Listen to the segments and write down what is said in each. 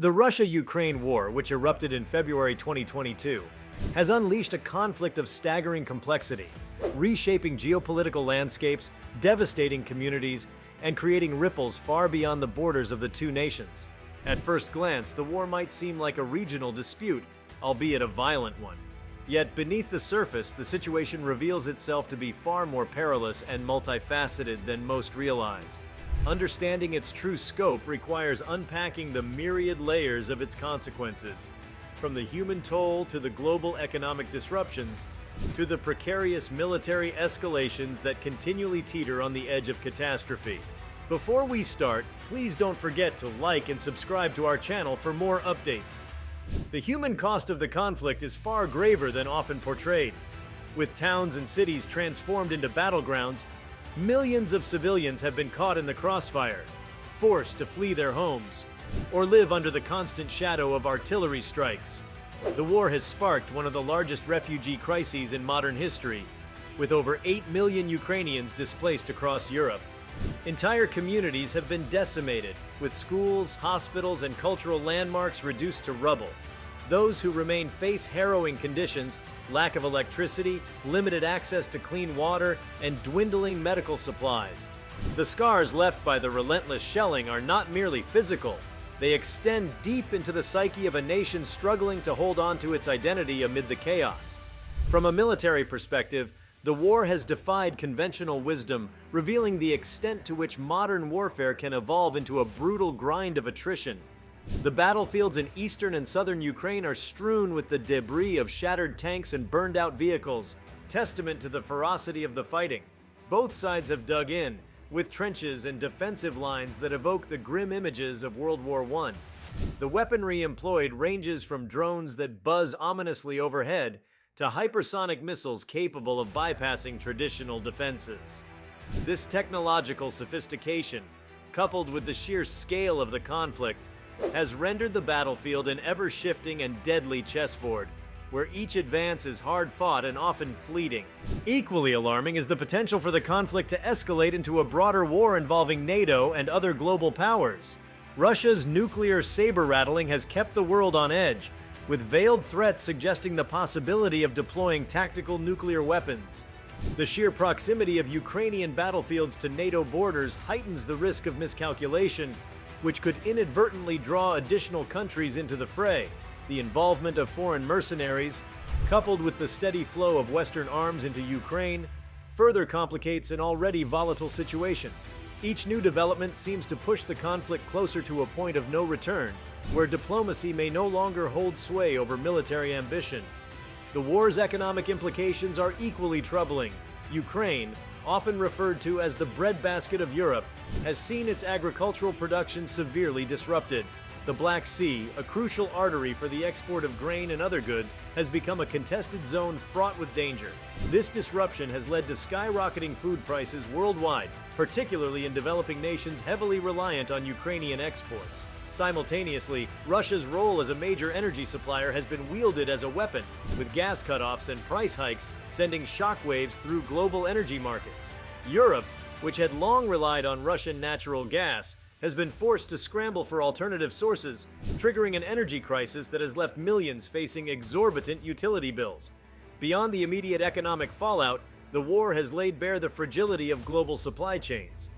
The Russia-Ukraine war, which erupted in February 2022, has unleashed a conflict of staggering complexity, reshaping geopolitical landscapes, devastating communities, and creating ripples far beyond the borders of the two nations. At first glance, the war might seem like a regional dispute, albeit a violent one. Yet beneath the surface, the situation reveals itself to be far more perilous and multifaceted than most realize. Understanding its true scope requires unpacking the myriad layers of its consequences, from the human toll to the global economic disruptions, to the precarious military escalations that continually teeter on the edge of catastrophe. Before we start, please don't forget to like and subscribe to our channel for more updates. The human cost of the conflict is far graver than often portrayed. With towns and cities transformed into battlegrounds, millions of civilians have been caught in the crossfire, forced to flee their homes, or live under the constant shadow of artillery strikes. The war has sparked one of the largest refugee crises in modern history, with over 8 million Ukrainians displaced across Europe. Entire communities have been decimated, with schools, hospitals, and cultural landmarks reduced to rubble. Those who remain face harrowing conditions, lack of electricity, limited access to clean water, and dwindling medical supplies. The scars left by the relentless shelling are not merely physical. They extend deep into the psyche of a nation struggling to hold on to its identity amid the chaos. From a military perspective, the war has defied conventional wisdom, revealing the extent to which modern warfare can evolve into a brutal grind of attrition. The battlefields in eastern and southern Ukraine are strewn with the debris of shattered tanks and burned-out vehicles, testament to the ferocity of the fighting. Both sides have dug in, with trenches and defensive lines that evoke the grim images of World War I. The weaponry employed ranges from drones that buzz ominously overhead to hypersonic missiles capable of bypassing traditional defenses. This technological sophistication, coupled with the sheer scale of the conflict, has rendered the battlefield an ever-shifting and deadly chessboard, where each advance is hard-fought and often fleeting. Equally alarming is the potential for the conflict to escalate into a broader war involving NATO and other global powers. Russia's nuclear saber-rattling has kept the world on edge, with veiled threats suggesting the possibility of deploying tactical nuclear weapons. The sheer proximity of Ukrainian battlefields to NATO borders heightens the risk of miscalculation, which could inadvertently draw additional countries into the fray. The involvement of foreign mercenaries, coupled with the steady flow of Western arms into Ukraine, further complicates an already volatile situation. Each new development seems to push the conflict closer to a point of no return, where diplomacy may no longer hold sway over military ambition. The war's economic implications are equally troubling. Ukraine, often referred to as the breadbasket of Europe, has seen its agricultural production severely disrupted. The Black Sea, a crucial artery for the export of grain and other goods, has become a contested zone fraught with danger. This disruption has led to skyrocketing food prices worldwide, particularly in developing nations heavily reliant on Ukrainian exports. Simultaneously, Russia's role as a major energy supplier has been wielded as a weapon, with gas cutoffs and price hikes sending shockwaves through global energy markets. Europe, which had long relied on Russian natural gas, has been forced to scramble for alternative sources, triggering an energy crisis that has left millions facing exorbitant utility bills. Beyond the immediate economic fallout, the war has laid bare the fragility of global supply chains.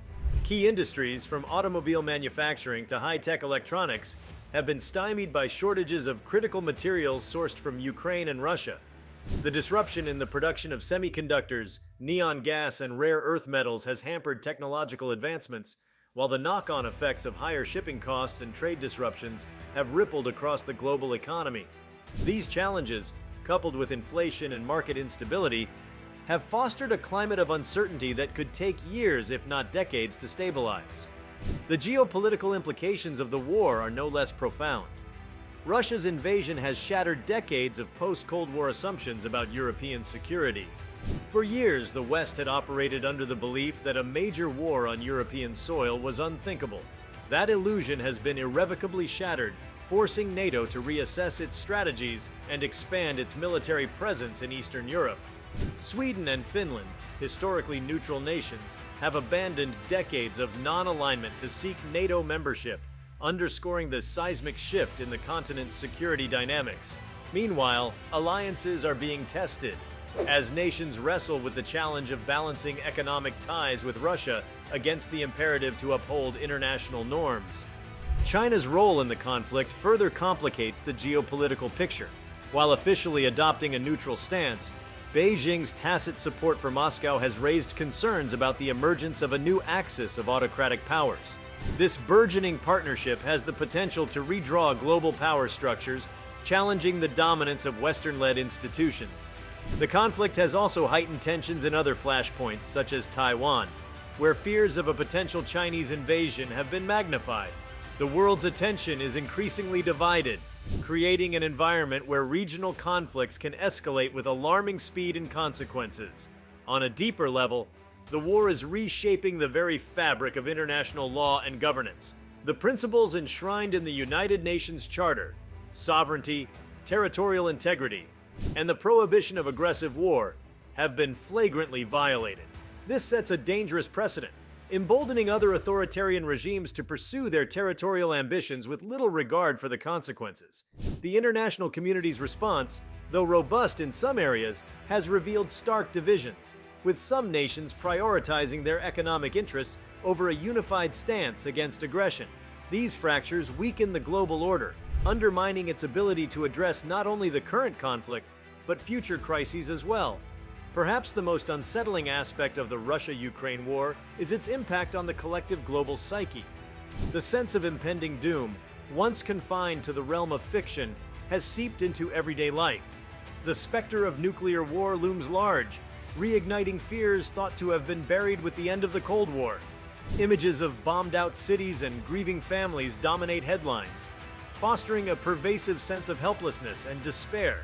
Key industries, from automobile manufacturing to high-tech electronics, have been stymied by shortages of critical materials sourced from Ukraine and Russia. The disruption in the production of semiconductors, neon gas, and rare earth metals has hampered technological advancements, while the knock-on effects of higher shipping costs and trade disruptions have rippled across the global economy. These challenges, coupled with inflation and market instability, have fostered a climate of uncertainty that could take years, if not decades, to stabilize. The geopolitical implications of the war are no less profound. Russia's invasion has shattered decades of post-Cold War assumptions about European security. For years, the West had operated under the belief that a major war on European soil was unthinkable. That illusion has been irrevocably shattered, forcing NATO to reassess its strategies and expand its military presence in Eastern Europe. Sweden and Finland, historically neutral nations, have abandoned decades of non-alignment to seek NATO membership, underscoring the seismic shift in the continent's security dynamics. Meanwhile, alliances are being tested, as nations wrestle with the challenge of balancing economic ties with Russia against the imperative to uphold international norms. China's role in the conflict further complicates the geopolitical picture. While officially adopting a neutral stance, Beijing's tacit support for Moscow has raised concerns about the emergence of a new axis of autocratic powers. This burgeoning partnership has the potential to redraw global power structures, challenging the dominance of Western-led institutions. The conflict has also heightened tensions in other flashpoints, such as Taiwan, where fears of a potential Chinese invasion have been magnified. The world's attention is increasingly divided, creating an environment where regional conflicts can escalate with alarming speed and consequences. On a deeper level, the war is reshaping the very fabric of international law and governance. The principles enshrined in the United Nations Charter, sovereignty, territorial integrity, and the prohibition of aggressive war, have been flagrantly violated. This sets a dangerous precedent, emboldening other authoritarian regimes to pursue their territorial ambitions with little regard for the consequences. The international community's response, though robust in some areas, has revealed stark divisions, with some nations prioritizing their economic interests over a unified stance against aggression. These fractures weaken the global order, undermining its ability to address not only the current conflict, but future crises as well. Perhaps the most unsettling aspect of the Russia-Ukraine war is its impact on the collective global psyche. The sense of impending doom, once confined to the realm of fiction, has seeped into everyday life. The specter of nuclear war looms large, reigniting fears thought to have been buried with the end of the Cold War. Images of bombed-out cities and grieving families dominate headlines, fostering a pervasive sense of helplessness and despair.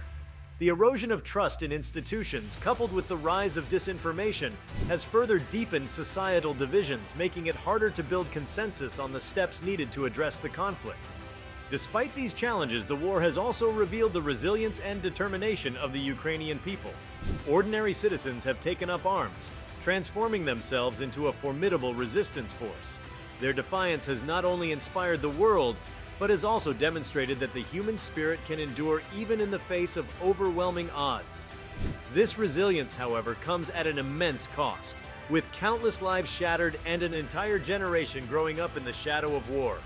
The erosion of trust in institutions, coupled with the rise of disinformation, has further deepened societal divisions, making it harder to build consensus on the steps needed to address the conflict. Despite these challenges, the war has also revealed the resilience and determination of the Ukrainian people. Ordinary citizens have taken up arms, transforming themselves into a formidable resistance force. Their defiance has not only inspired the world, but has also demonstrated that the human spirit can endure even in the face of overwhelming odds. This resilience, however, comes at an immense cost, with countless lives shattered and an entire generation growing up in the shadow of war.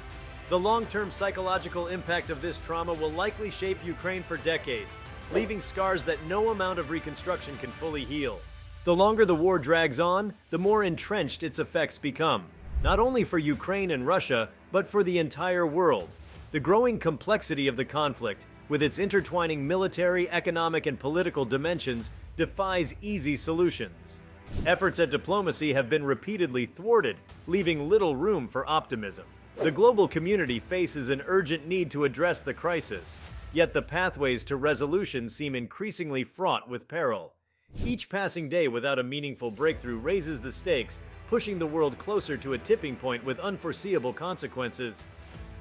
The long-term psychological impact of this trauma will likely shape Ukraine for decades, leaving scars that no amount of reconstruction can fully heal. The longer the war drags on, the more entrenched its effects become, not only for Ukraine and Russia, but for the entire world. The growing complexity of the conflict, with its intertwining military, economic, and political dimensions, defies easy solutions. Efforts at diplomacy have been repeatedly thwarted, leaving little room for optimism. The global community faces an urgent need to address the crisis, yet the pathways to resolution seem increasingly fraught with peril. Each passing day without a meaningful breakthrough raises the stakes, pushing the world closer to a tipping point with unforeseeable consequences.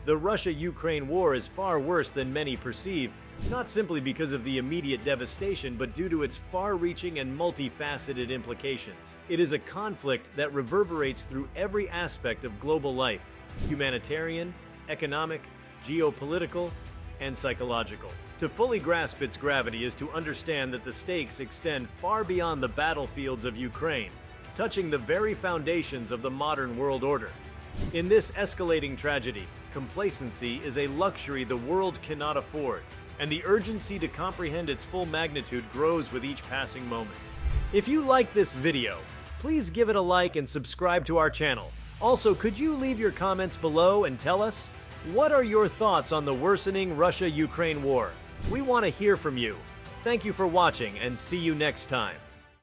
The Russia-Ukraine war is far worse than many perceive, not simply because of the immediate devastation, but due to its far-reaching and multifaceted implications. It is a conflict that reverberates through every aspect of global life: humanitarian, economic, geopolitical, and psychological. To fully grasp its gravity is to understand that the stakes extend far beyond the battlefields of Ukraine, touching the very foundations of the modern world order. In this escalating tragedy, complacency is a luxury the world cannot afford, and the urgency to comprehend its full magnitude grows with each passing moment. If you like this video, please give it a like and subscribe to our channel. Also, could you leave your comments below and tell us, what are your thoughts on the worsening Russia-Ukraine war? We want to hear from you. Thank you for watching, and see you next time.